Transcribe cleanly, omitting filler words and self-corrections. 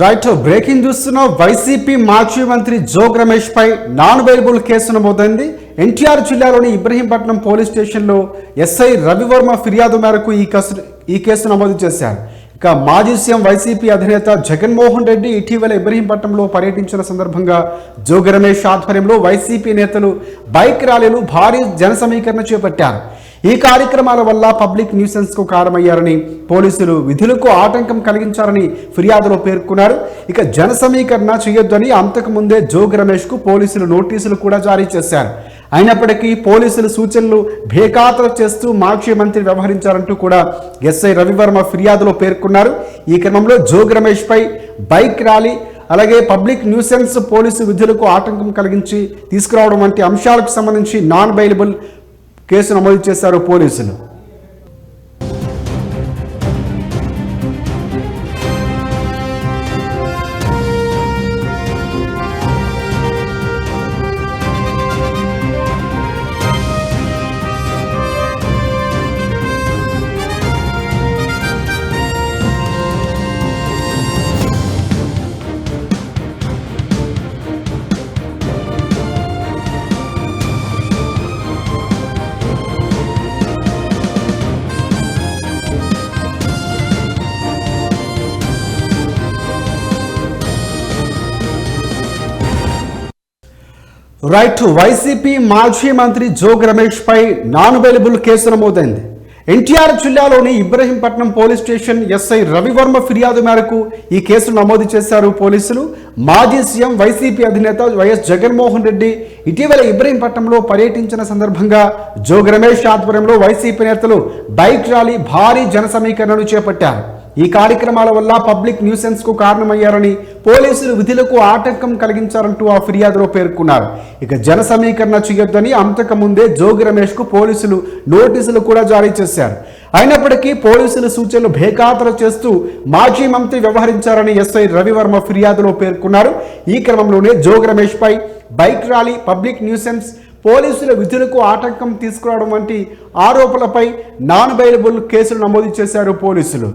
Right breaking చూస్తున్నాం. YCP మాజీ మంత్రి జోగ్ రమేష్ పై నాన్ బెయిలబుల్ కేసు నమోదైంది. ఎన్టీఆర్ జిల్లాలోని ఇబ్రహీంపట్నం పోలీస్ స్టేషన్లో ఎస్ఐ రవివర్మ ఫిర్యాదు మేరకు ఈ కేసు నమోదు చేశారు. ఇక మాజీ సీఎం వైసీపీ అధినేత జగన్మోహన్ రెడ్డి ఇటీవల ఇబ్రహీంపట్నంలో పర్యటించిన సందర్భంగా జోగ్ రమేష్ ఆధ్వర్యంలో వైసీపీ నేతలు బైక్ ర్యాలీలు భారీ జన సమీకరణ చేపట్టారు. ఈ కార్యక్రమాల వల్ల పబ్లిక్ న్యూసెన్స్కు కారణమయ్యారని, పోలీసులు విధులకు ఆటంకం కలిగించారని ఫిర్యాదులో పేర్కొన్నారు. ఇక జన సమీకరణ చేయొద్దని అంతకుముందే జోగ్ రమేష్కు పోలీసులు నోటీసులు కూడా జారీ చేశారు. అయినప్పటికీ పోలీసులు సూచనలు బేఖాతరు చేస్తూ మాజీ మంత్రి వ్యవహరించారంటూ కూడా ఎస్ఐ రవివర్మ ఫిర్యాదులో పేర్కొన్నారు. ఈ క్రమంలో జోగ్ రమేష్ పై బైక్ ర్యాలీ, అలాగే పబ్లిక్ న్యూసెన్స్, పోలీసు విధులకు ఆటంకం కలిగించి తీసుకురావడం వంటి అంశాలకు సంబంధించి నాన్ బెయిలబుల్ కేసు నమోదు చేశారు పోలీసులు. రైట్ వైసీపీ మాజీ మంత్రి జోగ్ రమేష్ పై నాన్ బెయిలబుల్ కేసు నమోదైంది. ఎన్టీఆర్ జిల్లాలోని Ibrahimpatnam police station SI Ravi Varma ఫిర్యాదు మేరకు ఈ కేసు నమోదు చేశారు పోలీసులు. మాజీ సీఎం వైసీపీ అధినేత వైఎస్ జగన్మోహన్ రెడ్డి ఇటీవల ఇబ్రహీంపట్నంలో పర్యటించిన సందర్భంగా జోగ్ రమేష్ ఆధ్వర్యంలో వైసీపీ నేతలు బైక్ ర్యాలీ, భారీ జన సమీకరణను చేపట్టారు. ఈ కార్యక్రమాల వల్ల పబ్లిక్ న్యూసెన్స్కు కారణమయ్యారని, పోలీసులు విధులకు ఆటంకం కలిగించారంటూ ఆ ఫిర్యాదులో పేర్కొన్నారు. ఇక జన సమీకరణ చేయొద్దని అంతకుముందే జోగ్ రమేష్కు పోలీసులు నోటీసులు కూడా జారీ చేశారు. అయినప్పటికీ పోలీసులు సూచనలు బేఖాతరు చేస్తూ మాజీ మంత్రి వ్యవహరించారని ఎస్ఐ రవివర్మ ఫిర్యాదులో పేర్కొన్నారు. ఈ క్రమంలోనే జోగ్ రమేష్ పై బైక్ ర్యాలీ, పబ్లిక్ న్యూసెన్స్, పోలీసుల విధులకు ఆటంకం తీసుకురావడం వంటి ఆరోపణలపై నాన్ బెయిలబుల్ కేసులు నమోదు చేశారు పోలీసులు.